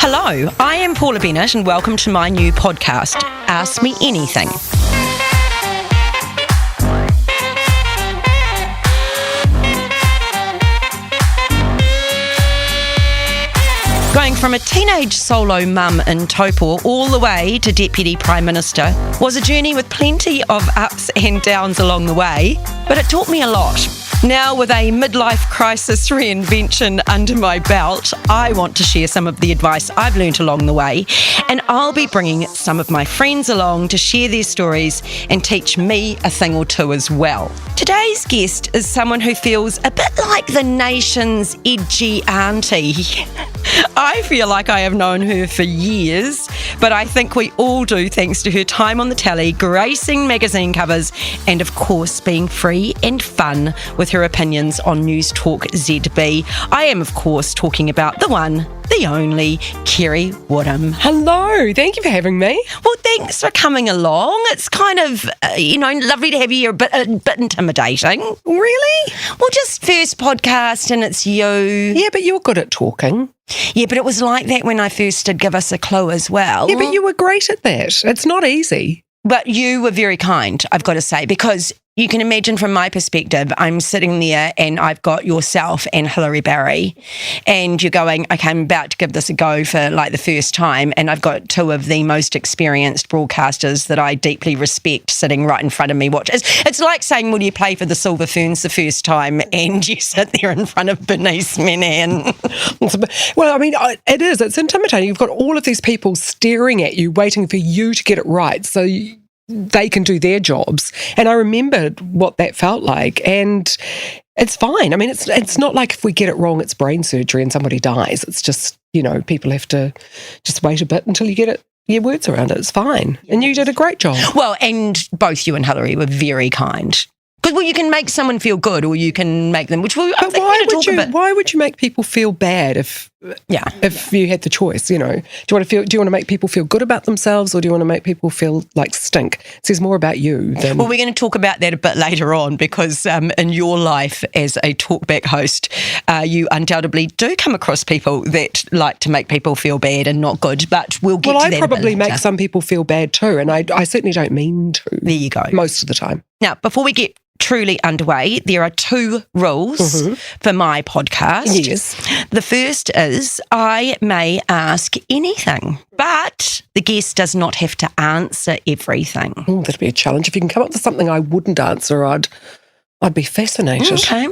Hello, I am Paula Bennett and welcome to my new podcast, Ask Me Anything. Going from a teenage solo mum in Taupo all the way to Deputy Prime Minister was a journey with plenty of ups and downs along the way, but it taught me a lot. Now, with a midlife crisis reinvention under my belt, I want to share some of the advice I've learned along the way, and I'll be bringing some of my friends along to share their stories and teach me a thing or two as well. Today's guest is someone who feels a bit like the nation's edgy auntie. I feel like I have known her for years, but I think we all do thanks to her time on the telly, gracing magazine covers, and of course being free and fun with her opinions on Newstalk ZB. I am, of course, talking about the one, the only, Kerre Woodham. Hello, thank you for having me. Well, thanks for coming along. It's kind of, lovely to have you. You're a bit intimidating. Really? Well, just first podcast and it's you. Yeah, but you're good at talking. Yeah, but it was like that when I first did Give Us a Clue as well. Yeah, but you were great at that. It's not easy. But you were very kind, I've got to say, because you can imagine from my perspective, I'm sitting there and I've got yourself and Hilary Barry, and you're going, okay, I'm about to give this a go for like the first time, and I've got two of the most experienced broadcasters that I deeply respect sitting right in front of me watching. It's like saying, will you play for the Silver Ferns the first time, and you sit there in front of Bernice Menan. Well, I mean, it is. It's intimidating. You've got all of these people staring at you, waiting for you to get it right. So they can do their jobs. And I remembered what that felt like. And it's fine. I mean, it's not like if we get it wrong, it's brain surgery and somebody dies. It's just, people have to just wait a bit until you get your words around it. It's fine. And you did a great job. Well, and both you and Hilary were very kind. Because, you can make someone feel good or you can make them, which we'll But why would you make people feel bad if you had the choice, Do you want to make people feel good about themselves, or do you want to make people feel like stink? It says more about you than... Well, we're going to talk about that a bit later on, because in your life as a talkback host, you undoubtedly do come across people that like to make people feel bad and not good, but we'll get to that a bit later. Well, I probably make some people feel bad too, and I certainly don't mean to. There you go. Most of the time. Now, before we get truly underway, there are two rules for my podcast. Yes. The first is I may ask anything, but the guest does not have to answer everything. Oh, that'd be a challenge. If you can come up with something I wouldn't answer, I'd be fascinated. Okay.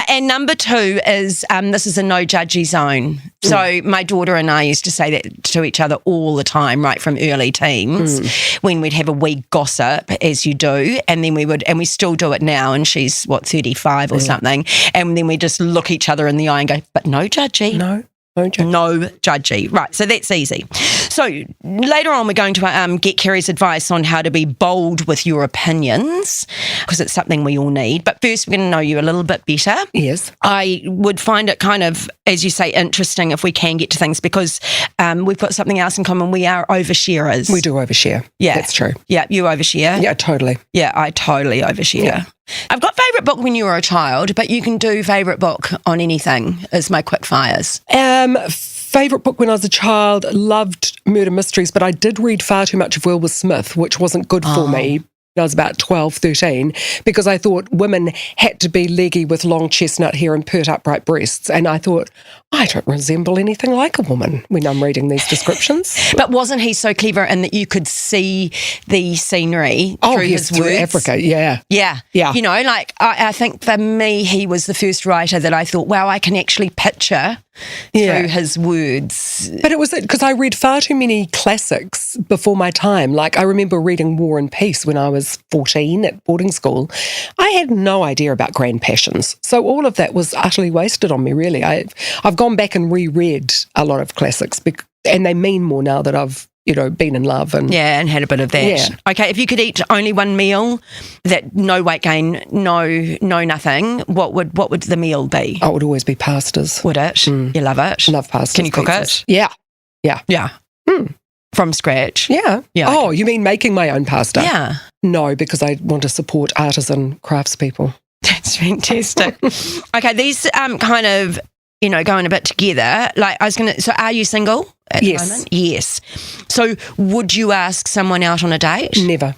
And number two is this is a no judgy zone. So my daughter and I used to say that to each other all the time, right from early teens, when we'd have a wee gossip, as you do, and then we still do it now, and she's, 35 or something, and then we just look each other in the eye and go, but no judgy. No judgy. No judgy. Right, so that's easy. So later on, we're going to get Kerre's advice on how to be bold with your opinions, because it's something we all need. But first, we're going to know you a little bit better. Yes. I would find it kind of, as you say, interesting if we can get to things, because we've got something else in common. We are oversharers. We do overshare. Yeah. That's true. Yeah, you overshare. Yeah, totally. Yeah, I totally overshare. Yeah. I've got favourite book when you were a child, but you can do favourite book on anything as my quick fires. Favourite book when I was a child, loved murder mysteries, but I did read far too much of Wilbur Smith, which wasn't good for me. I was about 12, 13, because I thought women had to be leggy with long chestnut hair and pert upright breasts. And I thought, I don't resemble anything like a woman when I'm reading these descriptions. But wasn't he so clever in that you could see the scenery through his words? Through Africa, yeah. Yeah. I think for me, he was the first writer that I thought, wow, I can actually picture through his words. But it was because I read far too many classics before my time. Like, I remember reading War and Peace when I was 14 at boarding school. I had no idea about grand passions. So all of that was utterly wasted on me, really. I've gone back and reread a lot of classics, and they mean more now that I've been in love and had a bit of that. Yeah. Okay, if you could eat only one meal, that no weight gain, no nothing, what would the meal be? Oh, it would always be pastas. Would it? You love it? Love pastas. Can you cook it? Yeah. From scratch? Yeah. Oh, okay. You mean making my own pasta? Yeah. No, because I want to support artisan craftspeople. That's fantastic. Okay, these kind of going a bit together, so are you single at the Yes. moment? Yes. So would you ask someone out on a date? Never.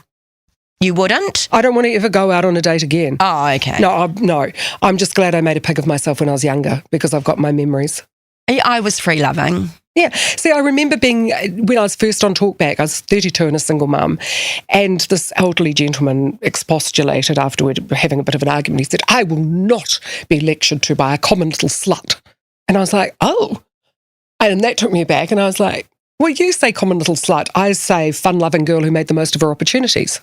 You wouldn't? I don't want to ever go out on a date again. Oh, okay. No. I'm just glad I made a pig of myself when I was younger because I've got my memories. I was free-loving. Yeah. See, I remember when I was first on Talkback, I was 32 and a single mum, and this elderly gentleman expostulated afterward, having a bit of an argument. He said, I will not be lectured to by a common little slut. And I was like, oh. And that took me aback, and I was like, well, you say common little slut. I say fun-loving girl who made the most of her opportunities.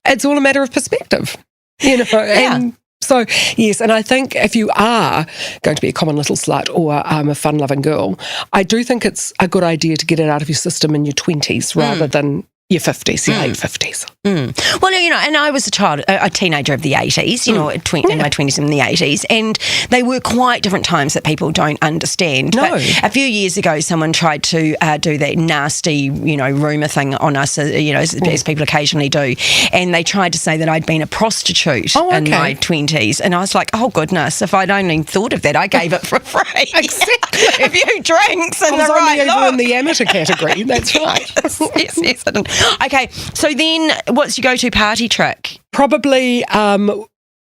It's all a matter of perspective, Yeah. And so, yes, and I think if you are going to be a common little slut or a fun-loving girl, I do think it's a good idea to get it out of your system in your 20s rather than your 50s, your late 50s. Well, and I was a teenager of the 80s, in my 20s and the 80s, and they were quite different times that people don't understand. No. But a few years ago, someone tried to do that nasty, rumour thing on us, as people occasionally do, and they tried to say that I'd been a prostitute in my 20s, and I was like, oh, goodness, if I'd only thought of that, I gave it for free. Exactly. A few drinks and the right only look. over in the amateur category, that's right. yes. Okay, so then what's your go-to party trick? Probably lip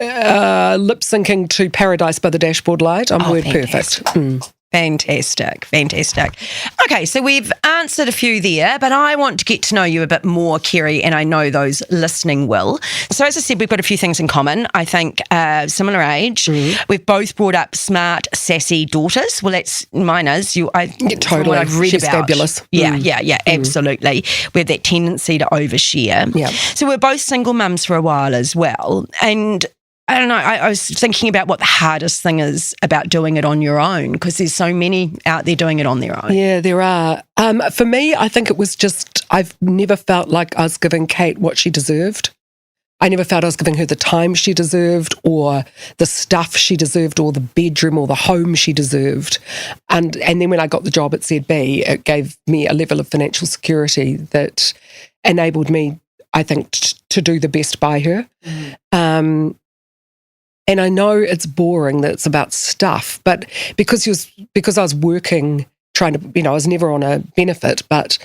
syncing to Paradise by the Dashboard Light. I'm word fantastic. perfect. Fantastic. Okay, so we've answered a few there, but I want to get to know you a bit more, Kerre, and I know those listening will. So as I said, we've got a few things in common. I think similar age. We've both brought up smart, sassy daughters. Well, mine is. Totally. What I've read She's about. fabulous. Yeah, absolutely. We have that tendency to overshare. Yeah. So we're both single mums for a while as well, and I don't know, I was thinking about what the hardest thing is about doing it on your own, because there's so many out there doing it on their own. Yeah, there are. For me, I think it was just, I've never felt like I was giving Kate what she deserved. I never felt I was giving her the time she deserved or the stuff she deserved or the bedroom or the home she deserved. And then when I got the job at ZB, it gave me a level of financial security that enabled me, I think, to do the best by her. And I know it's boring that it's about stuff, but because I was working, trying to, I was never on a benefit, but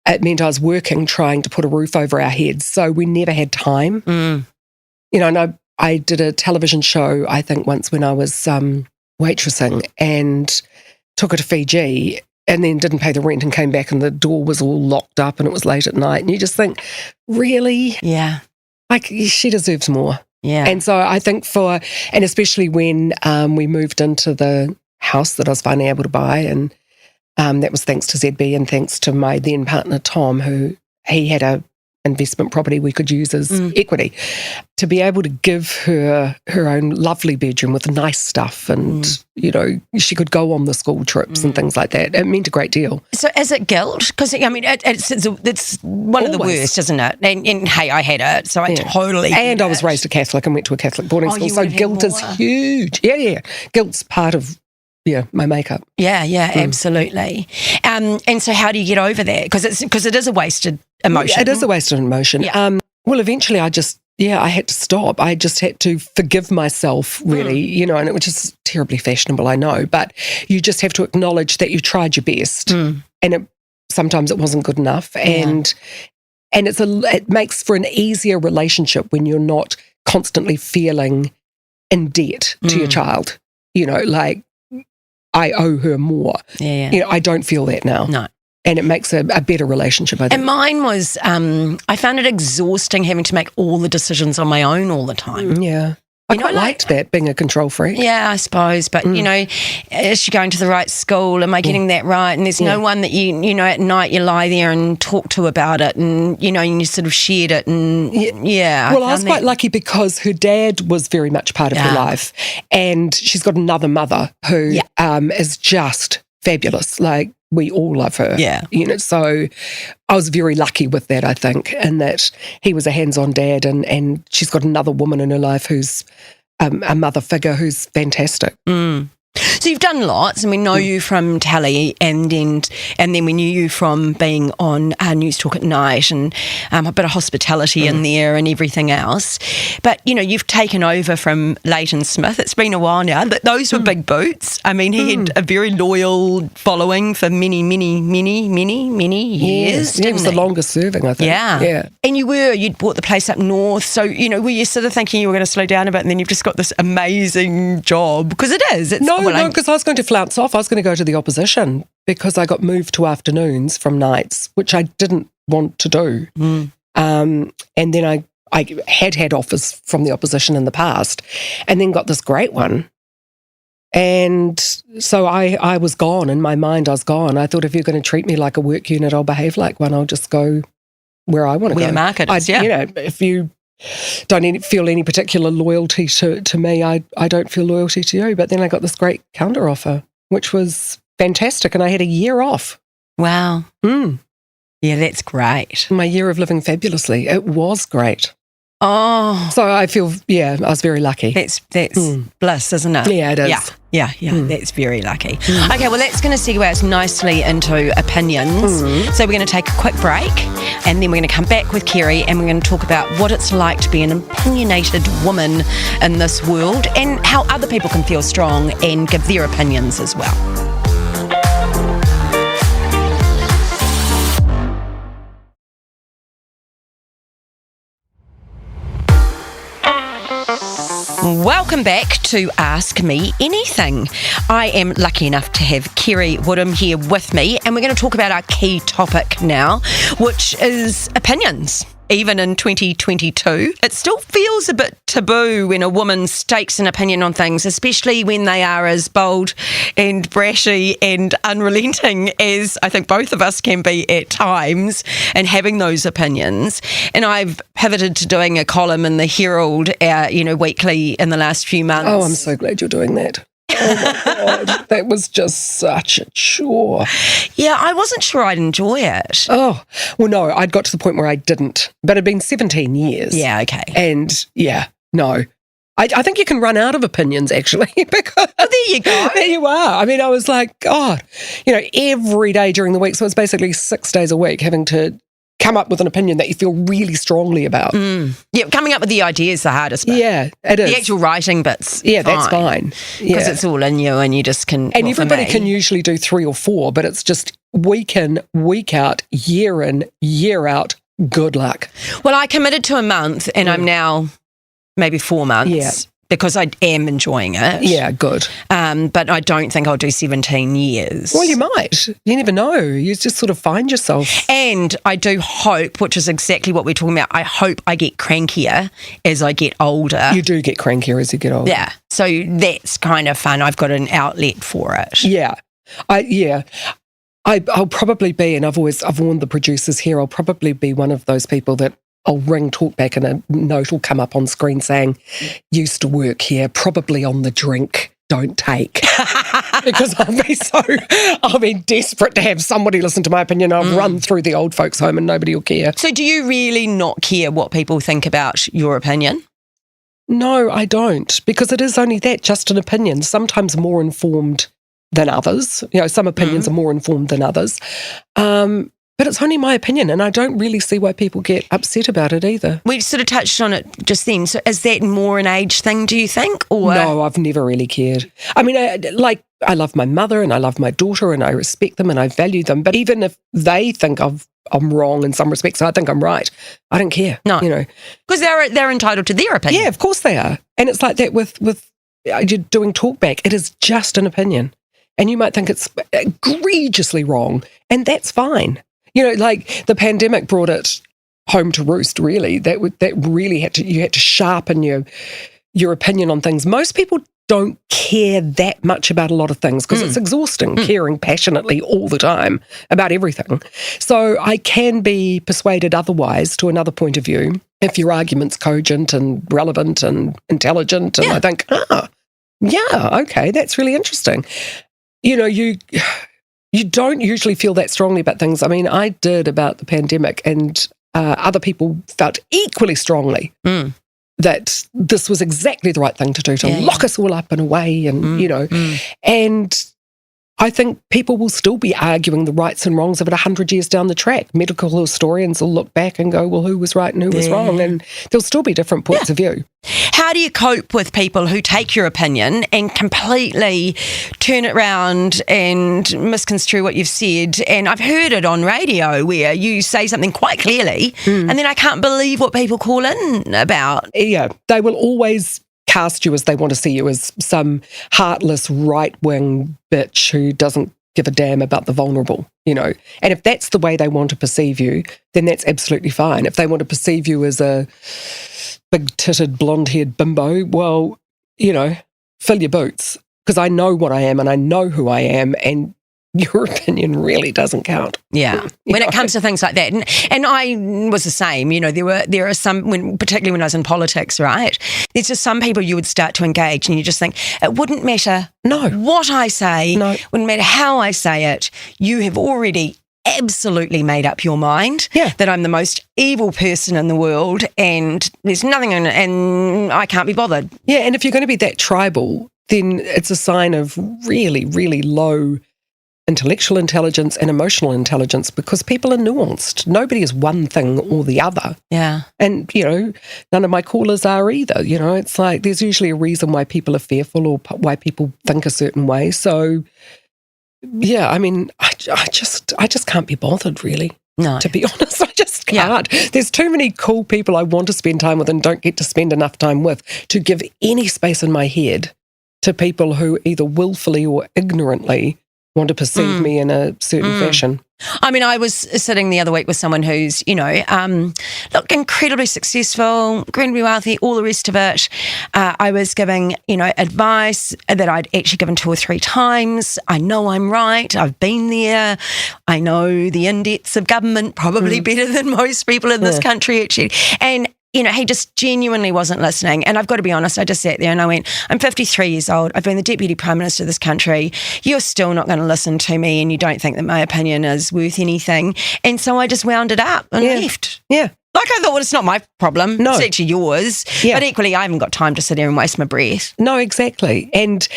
it meant I was working, trying to put a roof over our heads. So we never had time. And I did a television show, I think, once when I was waitressing, and took her to Fiji and then didn't pay the rent and came back and the door was all locked up and it was late at night. And you just think, really? Yeah. Like, she deserves more. Yeah. And so I think and especially when we moved into the house that I was finally able to buy, and that was thanks to ZB and thanks to my then partner, Tom, who he had a investment property we could use as equity, to be able to give her her own lovely bedroom with nice stuff, and she could go on the school trips and things like that. It meant a great deal. So is it guilt? Because it's one of the worst, isn't it? And hey, I had it, so I totally get And I was it. raised a Catholic and went to a Catholic boarding school, you so would have guilt is more. huge. Yeah. Guilt's part of my makeup. Yeah, absolutely. And so how do you get over that? Because it is a wasted emotion. It is a wasted emotion. Yeah. Well, eventually I had to stop. I just had to forgive myself, really, and it was just terribly fashionable, I know, but you just have to acknowledge that you tried your best, and sometimes it wasn't good enough, and it makes for an easier relationship when you're not constantly feeling in debt to your child, like, I owe her more. Yeah. I don't feel that now. No. And it makes a better relationship, I think. And mine was, I found it exhausting having to make all the decisions on my own all the time. Yeah. I quite liked that, being a control freak. Yeah, I suppose. But, is she going to the right school? Am I getting that right? And there's no one that at night you lie there and talk to about it, and, and you sort of shared it. And, Well, I was quite lucky because her dad was very much part of her life. And she's got another mother who is just fabulous. Like, we all love her. Yeah. So I was very lucky with that, I think, in that he was a hands-on dad, and she's got another woman in her life who's a mother figure who's fantastic. So you've done lots, and we know you from telly, and then we knew you from being on Newstalk at night, and a bit of hospitality in there and everything else. But, you've taken over from Leighton Smith. It's been a while now. Those were big boots. I mean, he had a very loyal following for many, many, many, many, many years. He was the longest serving, I think. Yeah. And you'd bought the place up north. So, were you sort of thinking you were going to slow down a bit, and then you've just got this amazing job? Because it is. No, because I was going to flounce off. I was going to go to the opposition because I got moved to afternoons from nights, which I didn't want to do. And then I had offers from the opposition in the past, and then got this great one. And so I was gone. In my mind, I was gone. I thought, if you're going to treat me like a work unit, I'll behave like one. I'll just go where I want to go. Where the market is, if you don't feel any particular loyalty to me, I don't feel loyalty to you. But then I got this great counter offer, which was fantastic, and I had a year off. Wow. Yeah, that's great. My year of living fabulously. It was great. Oh. So I feel, I was very lucky. That's bliss, isn't it? Yeah, it is. Yeah, that's very lucky. Okay, well, that's going to segue us nicely into opinions. So we're going to take a quick break, and then we're going to come back with Kerre, and we're going to talk about what it's like to be an opinionated woman in this world, and how other people can feel strong and give their opinions as well. Welcome back to Ask Me Anything. I am lucky enough to have Kerre Woodham here with me, and we're going to talk about our key topic now, which is opinions. Even in 2022, it still feels a bit taboo when a woman stakes an opinion on things, especially when they are as bold and brashy and unrelenting as I think both of us can be at times, and having those opinions. And I've pivoted to doing a column in the Herald, weekly in the last few months. Oh, I'm so glad you're doing that. Oh my God, that was just such a chore. Yeah, I wasn't sure I'd enjoy it. Oh, well, no, I'd got to the point where I didn't, but it'd been 17 years. Yeah, okay. And no. I think you can run out of opinions, actually. Because there you go. There you are. I mean, I was like, God, every day during the week, so it's basically 6 days a week, having to come up with an opinion that you feel really strongly about. Yeah, coming up with the idea is the hardest bit. Yeah, it is. The actual writing bit's that's fine. Because it's all in you, and you just can... And everybody can usually do 3 or 4, but it's just week in, week out, year in, year out, good luck. Well, I committed to a month, and I'm now maybe 4 months. Because I am enjoying it. Yeah, good. But I don't think I'll do 17 years. Well, you might. You never know. You just sort of find yourself. And I do hope, which is exactly what we're talking about, I hope I get crankier as I get older. You do get crankier as you get older. Yeah. So that's kind of fun. I've got an outlet for it. Yeah. I'll probably be, and I've warned the producers here, I'll probably be one of those people that I'll ring talkback and a note will come up on screen saying, used to work here, probably on the drink, don't take. Because I'll be desperate to have somebody listen to my opinion. I'll run through the old folks' home and nobody will care. So do you really not care what people think about your opinion? No, I don't, because it is only that, just an opinion, sometimes more informed than others. Some opinions are more informed than others. But it's only my opinion, and I don't really see why people get upset about it either. We sort of touched on it just then. So is that more an age thing, do you think? Or no, I've never really cared. I mean, I love my mother and I love my daughter and I respect them and I value them. But even if they think I'm wrong in some respects, I think I'm right, I don't care. No. Because they're entitled to their opinion. Yeah, of course they are. And it's like that with you're doing talkback. It is just an opinion. And you might think it's egregiously wrong, and that's fine. Like the pandemic brought it home to roost, really. That really you had to sharpen your opinion on things. Most people don't care that much about a lot of things because it's exhausting caring passionately all the time about everything. So I can be persuaded otherwise to another point of view if your argument's cogent and relevant and intelligent. And I think, okay, that's really interesting. You don't usually feel that strongly about things. I mean, I did about the pandemic, and other people felt equally strongly. that this was exactly the right thing to do, to lock us all up in a way, and, and I think people will still be arguing the rights and wrongs of it 100 years down the track. Medical historians will look back and go, well, who was right and who was wrong? And there'll still be different points of view. How do you cope with people who take your opinion and completely turn it around and misconstrue what you've said? And I've heard it on radio where you say something quite clearly and then I can't believe what people call in about. Yeah, they will always cast you as they want to see you, as some heartless right-wing bitch who doesn't give a damn about the vulnerable, And if that's the way they want to perceive you, then that's absolutely fine. If they want to perceive you as a big-titted, blonde-haired bimbo, well, fill your boots, because I know what I am and I know who I am, and your opinion really doesn't count. Yeah, when it comes to things like that. And I was the same, there are some, particularly when I was in politics, right? There's just some people you would start to engage and you just think, it wouldn't matter what I say, wouldn't matter how I say it, you have already absolutely made up your mind that I'm the most evil person in the world and there's nothing in it and I can't be bothered. Yeah, and if you're going to be that tribal, then it's a sign of really, really low intellectual intelligence and emotional intelligence, because people are nuanced. Nobody is one thing or the other. Yeah. And, none of my callers are either. It's like there's usually a reason why people are fearful or why people think a certain way. So, yeah, I mean, I just can't be bothered, really. No. To be honest, I just can't. Yeah. There's too many cool people I want to spend time with and don't get to spend enough time with to give any space in my head to people who either willfully or ignorantly want to perceive me in a certain fashion. I mean, I was sitting the other week with someone who's, incredibly successful, incredibly wealthy, all the rest of it. I was giving, advice that I'd actually given 2 or 3 times. I know I'm right. I've been there. I know the in-depths of government probably better than most people in this country, actually. And he just genuinely wasn't listening. And I've got to be honest, I just sat there and I went, I'm 53 years old. I've been the Deputy Prime Minister of this country. You're still not going to listen to me and you don't think that my opinion is worth anything. And so I just wound it up and left. Yeah. Like I thought, well, it's not my problem. No. It's actually yours. Yeah. But equally, I haven't got time to sit there and waste my breath. No, exactly. And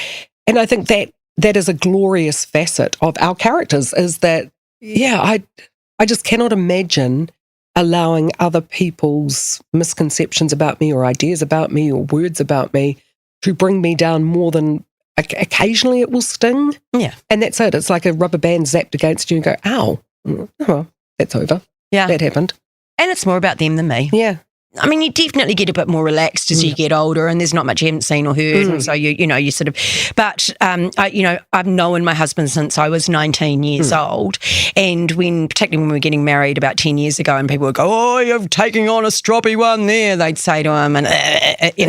I think that is a glorious facet of our characters, is that, I just cannot imagine allowing other people's misconceptions about me or ideas about me or words about me to bring me down more than occasionally it will sting. Yeah. And that's it. It's like a rubber band zapped against you and go, ow, well, that's over. Yeah. That happened. And it's more about them than me. Yeah. I mean, you definitely get a bit more relaxed as you get older, and there's not much you haven't seen or heard, and so you sort of. But I've known my husband since I was 19 years old, and particularly when we were getting married about 10 years ago, and people would go, "Oh, you're taking on a stroppy one there," they'd say to him, and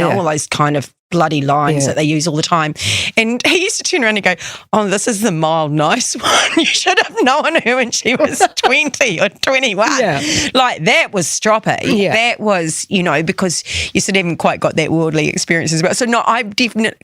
all those kind of bloody lines that they use all the time. And he used to turn around and go, "Oh, this is the mild, nice one. You should have known her when she was 20 or 21. Yeah. Like, that was stroppy. Yeah. That was, because you sort of haven't quite got that worldly experience as well. So, no, I've definitely,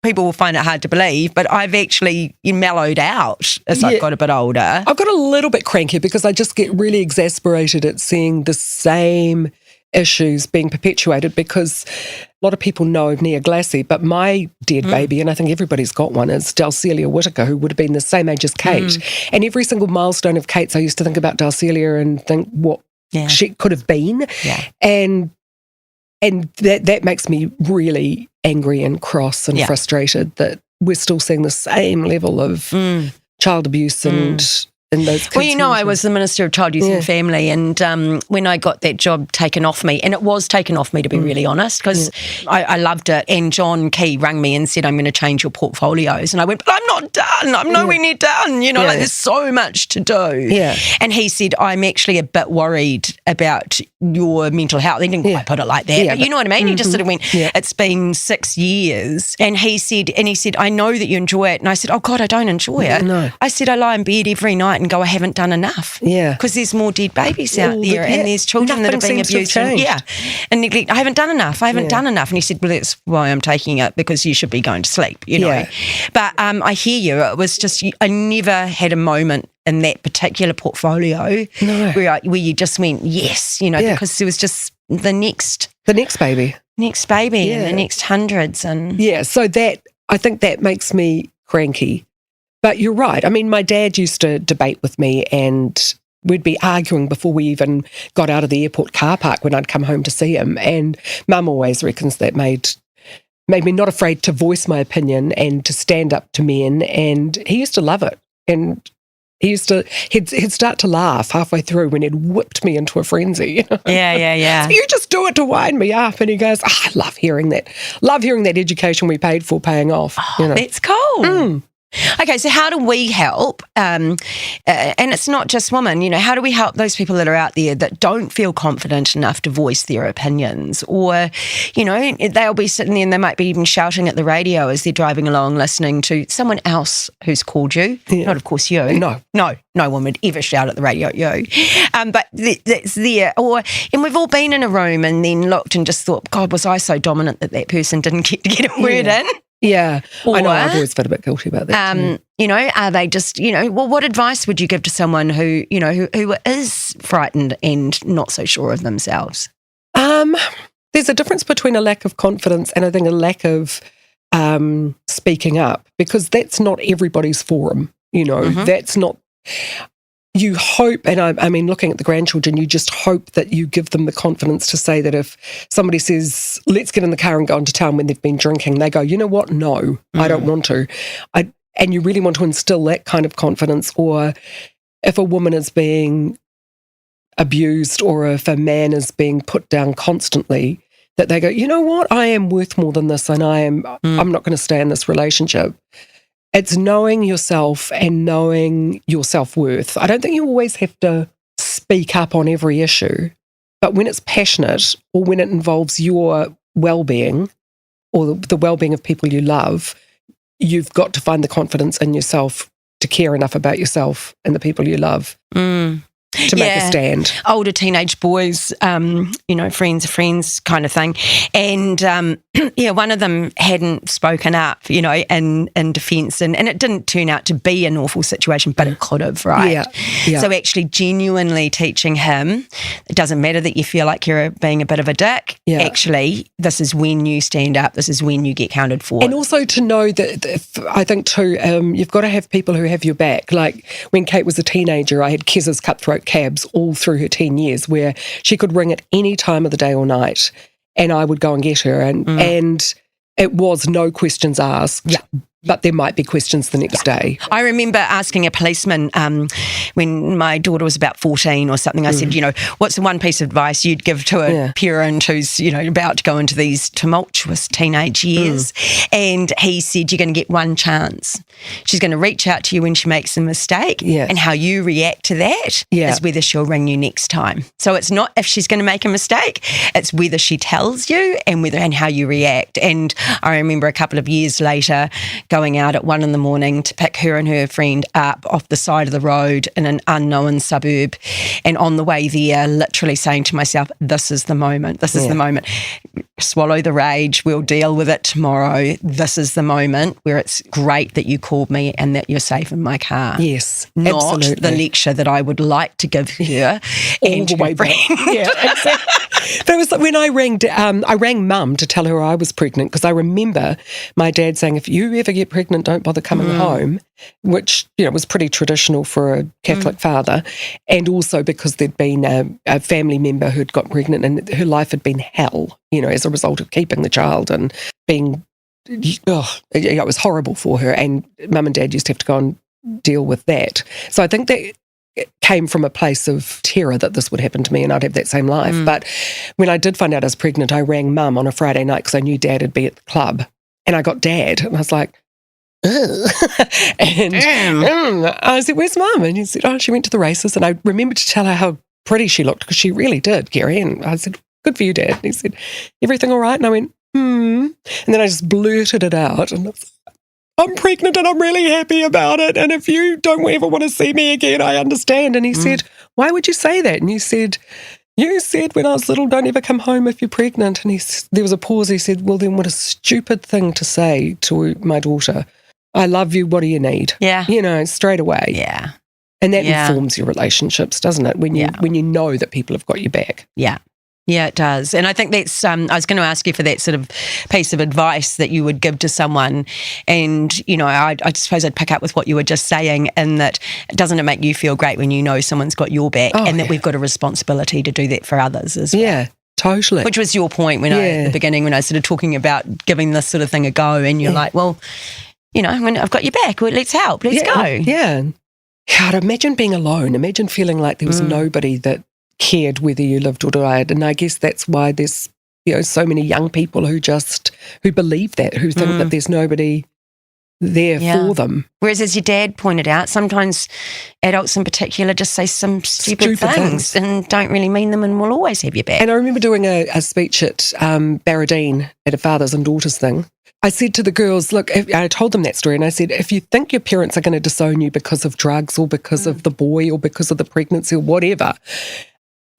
people will find it hard to believe, but I've actually mellowed out as I've got a bit older. I've got a little bit cranky because I just get really exasperated at seeing the same issues being perpetuated, because a lot of people know of Nia Glassy, but my dead baby, and I think everybody's got one, is Dalcelia Whittaker, who would have been the same age as Kate. And every single milestone of Kate's, I used to think about Dalcelia and think what she could have been. Yeah. And that makes me really angry and cross and frustrated that we're still seeing the same level of child abuse and those kids. Well, I was the Minister of Child, Youth and Family, and when I got that job taken off me, and it was taken off me, to be really honest, because I loved it, and John Key rang me and said, "I'm going to change your portfolios," and I went, "But I'm not done. I'm nowhere near done. Like, there's so much to do." Yeah. And he said, "I'm actually a bit worried about your mental health." He didn't quite put it like that, but you know what I mean? He just sort of went, "It's been 6 years," and he said, "I know that you enjoy it," and I said, "Oh God, I don't enjoy it." No. I said, "I lie in bed every night and go, I haven't done enough." Yeah. Because there's more dead babies out there, and there's children that are being abused. And neglect. I haven't done enough. I haven't done enough. And he said, "Well, that's why I'm taking it, because you should be going to sleep," Yeah. But I hear you. It was just, I never had a moment in that particular portfolio where you just went, yes, because there was just the next The next baby. Next baby and the next hundreds. And yeah, so I think that makes me cranky. But you're right. I mean, my dad used to debate with me and we'd be arguing before we even got out of the airport car park when I'd come home to see him. And Mum always reckons that made me not afraid to voice my opinion and to stand up to men. And he used to love it. And he'd start to laugh halfway through when he'd whipped me into a frenzy. Yeah. So you just do it to wind me up. And he goes, I love hearing that. Love hearing that education we paid for paying off. That's cool. Okay, so how do we help? And it's not just women, how do we help those people that are out there that don't feel confident enough to voice their opinions? Or, they'll be sitting there and they might be even shouting at the radio as they're driving along, listening to someone else who's called you. Yeah. Not, of course, you. No one would ever shout at the radio at you. But that's there. And we've all been in a room and then looked and just thought, God, was I so dominant that person didn't get to get a word in? Yeah, I know. I've always felt a bit guilty about that too. Are they just, what advice would you give to someone who is frightened and not so sure of themselves? There's a difference between a lack of confidence and I think a lack of speaking up, because that's not everybody's forum. That's not. You hope, and I mean, looking at the grandchildren, you just hope that you give them the confidence to say that if somebody says, let's get in the car and go into town when they've been drinking, they go, you know what? No, I don't want to. And you really want to instill that kind of confidence. Or if a woman is being abused or if a man is being put down constantly, that they go, you know what? I am worth more than this and I'm not going to stay in this relationship. It's knowing yourself and knowing your self-worth. I don't think you always have to speak up on every issue, but when it's passionate or when it involves your well-being or the well-being of people you love, you've got to find the confidence in yourself to care enough about yourself and the people you love. To make a stand. Older teenage boys, friends of friends kind of thing. And, one of them hadn't spoken up, in defence. And it didn't turn out to be an awful situation, but it could have, right? Yeah. So actually genuinely teaching him, it doesn't matter that you feel like you're being a bit of a dick. Yeah. Actually, this is when you stand up. This is when you get counted for. And also to know that, I think too, you've got to have people who have your back. Like when Kate was a teenager, I had Kez's cutthroat cabs all through her 10 years where she could ring at any time of the day or night and I would go and get her and it was no questions asked. Yeah. But there might be questions the next day. I remember asking a policeman when my daughter was about 14 or something, I said, what's the one piece of advice you'd give to a parent who's, about to go into these tumultuous teenage years? And he said, you're going to get one chance. She's going to reach out to you when she makes a mistake. Yeah. And how you react to that is whether she'll ring you next time. So it's not if she's going to make a mistake, it's whether she tells you and how you react. And I remember a couple of years later going out at 1 a.m. to pick her and her friend up off the side of the road in an unknown suburb. And on the way there, literally saying to myself, this is the moment. This is the moment. Swallow the rage. We'll deal with it tomorrow. This is the moment where it's great that you called me and that you're safe in my car. Yes, not absolutely. The lecture that I would like to give her all the way back. Yeah, exactly. But it was like when I rang Mum to tell her I was pregnant, because I remember my dad saying, if you ever get pregnant, don't bother coming home, which was pretty traditional for a Catholic father, and also because there'd been a family member who'd got pregnant and her life had been hell, as a result of keeping the child and being, it was horrible for her, and Mum and Dad used to have to go and deal with that. So I think that it came from a place of terror that this would happen to me and I'd have that same life. But when I did find out I was pregnant, I rang Mum on a Friday night because I knew Dad would be at the club. And I got Dad and I was like, ugh. And I said, where's Mum? And he said, she went to the races. And I remembered to tell her how pretty she looked, because she really did, Kerre. And I said, good for you, Dad. And he said, everything all right? And I went, And then I just blurted it out and I was, I'm pregnant and I'm really happy about it. And if you don't ever want to see me again, I understand. And he said, why would you say that? And you said when I was little, don't ever come home if you're pregnant. And there was a pause. He said, well, then what a stupid thing to say to my daughter. I love you. What do you need? Yeah. Straight away. Yeah. And that informs your relationships, doesn't it? When you know that people have got your back. Yeah. Yeah, it does. And I think that's, I was going to ask you for that sort of piece of advice that you would give to someone. And, I suppose I'd pick up with what you were just saying, in that doesn't it make you feel great when you know someone's got your back, and that we've got a responsibility to do that for others as well. Yeah, totally. Which was your point at the beginning when I started talking about giving this sort of thing a go, and you're like, well, when I've got your back, well, let's help, let's go. Yeah. God, imagine being alone. Imagine feeling like there was nobody that cared whether you lived or died. And I guess that's why there's so many young people who believe that, who think that there's nobody there for them. Whereas, as your dad pointed out, sometimes adults in particular just say some stupid things and don't really mean them, and will always have your back. And I remember doing a speech at Barradine at a fathers and daughters thing. I said to the girls, look, I told them that story, and I said, if you think your parents are going to disown you because of drugs or because of the boy or because of the pregnancy or whatever,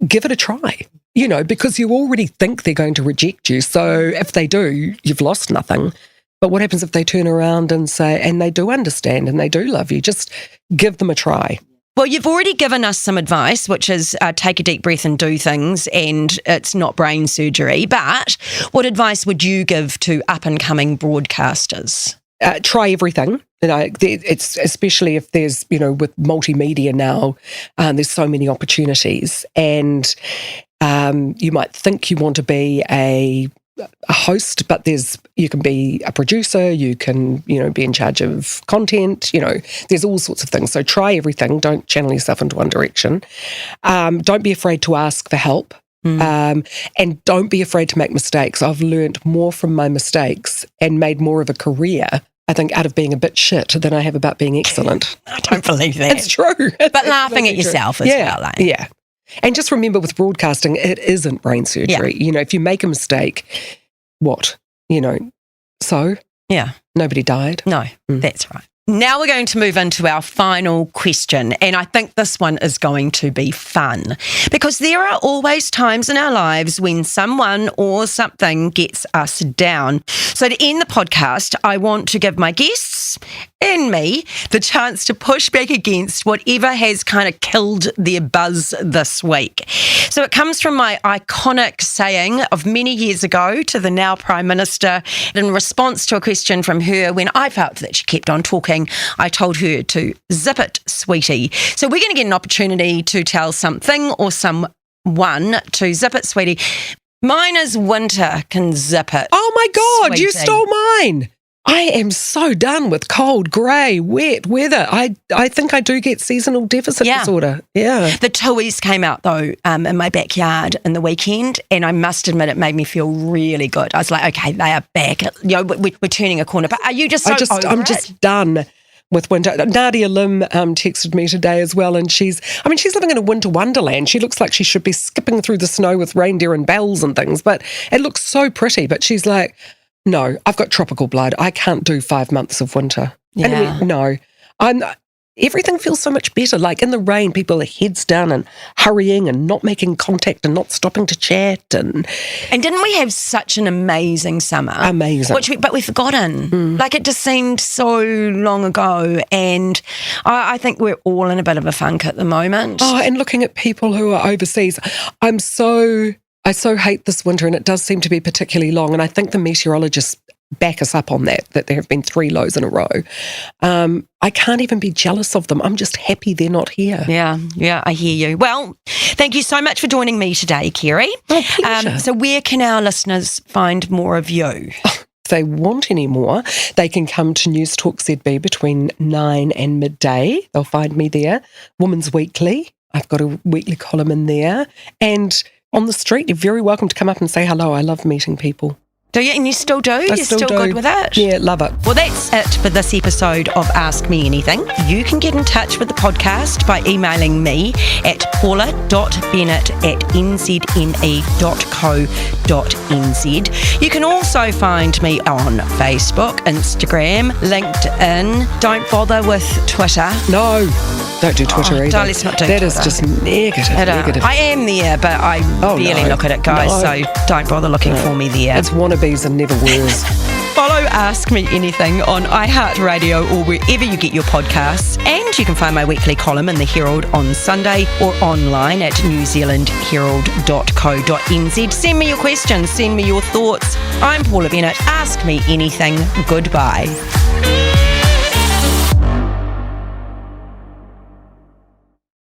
give it a try, because you already think they're going to reject you. So if they do, you've lost nothing. But what happens if they turn around and say, and they do understand and they do love you? Just give them a try. Well, you've already given us some advice, which is take a deep breath and do things, and it's not brain surgery. But what advice would you give to up-and-coming broadcasters? Try everything. It's especially if there's, with multimedia now, there's so many opportunities, and you might think you want to be a host, but you can be a producer, you can, be in charge of content, there's all sorts of things. So try everything. Don't channel yourself into one direction. Don't be afraid to ask for help. And don't be afraid to make mistakes. I've learned more from my mistakes and made more of a career, I think, out of being a bit shit than I have about being excellent. I don't believe that. It's true. But laughing at yourself as well. Yeah. And just remember, with broadcasting, it isn't brain surgery. Yeah. If you make a mistake, what? So? Yeah. Nobody died. No, that's right. Now we're going to move into our final question, and I think this one is going to be fun, because there are always times in our lives when someone or something gets us down. So to end the podcast, I want to give my guests and me the chance to push back against whatever has kind of killed their buzz this week. So it comes from my iconic saying of many years ago to the now Prime Minister in response to a question from her when I felt that she kept on talking. I told her to zip it, sweetie. So we're going to get an opportunity to tell something or someone to zip it, sweetie. Mine is winter can zip it. Oh my God, sweetie. You stole mine. I am so done with cold, grey, wet weather. I think I do get seasonal deficit disorder. Yeah. The tuis came out, though, in my backyard in the weekend, and I must admit it made me feel really good. I was like, okay, they are back. We're turning a corner. But are you just I'm just done with winter. Nadia Lim texted me today as well, and she's living in a winter wonderland. She looks like she should be skipping through the snow with reindeer and bells and things, but it looks so pretty. But she's like, no, I've got tropical blood. I can't do 5 months of winter. Yeah. And everything feels so much better. Like in the rain, people are heads down and hurrying and not making contact and not stopping to chat. And didn't we have such an amazing summer? Amazing. But we've forgotten. Like, it just seemed so long ago. And I think we're all in a bit of a funk at the moment. Oh, and looking at people who are overseas, I so hate this winter, and it does seem to be particularly long. And I think the meteorologists back us up on that there have been 3 lows in a row. I can't even be jealous of them. I'm just happy they're not here. Yeah, I hear you. Well, thank you so much for joining me today, Kerre. Oh, pleasure. So where can our listeners find more of you? If they want any more, they can come to Newstalk ZB between 9 and midday. They'll find me there. Woman's Weekly. I've got a weekly column in there. And on the street, you're very welcome to come up and say hello. I love meeting people. Do you? And you still do? You're still good with it? Yeah, love it. Well, that's it for this episode of Ask Me Anything. You can get in touch with the podcast by emailing me at paula.bennett@nzherald.co.nz. You can also find me on Facebook, Instagram, LinkedIn. Don't bother with Twitter. No, don't do Twitter either. No, let's not do That Twitter. is just negative. I am there, but I barely look at it, guys, so don't bother looking for me there. It's wannabes and never weres. Follow Ask Me Anything on iHeartRadio or wherever you get your podcasts. And you can find my weekly column in the Herald on Sunday or online at nzherald.co.nz. Send me your questions, send me your thoughts. I'm Paula Bennett. Ask me anything. Goodbye.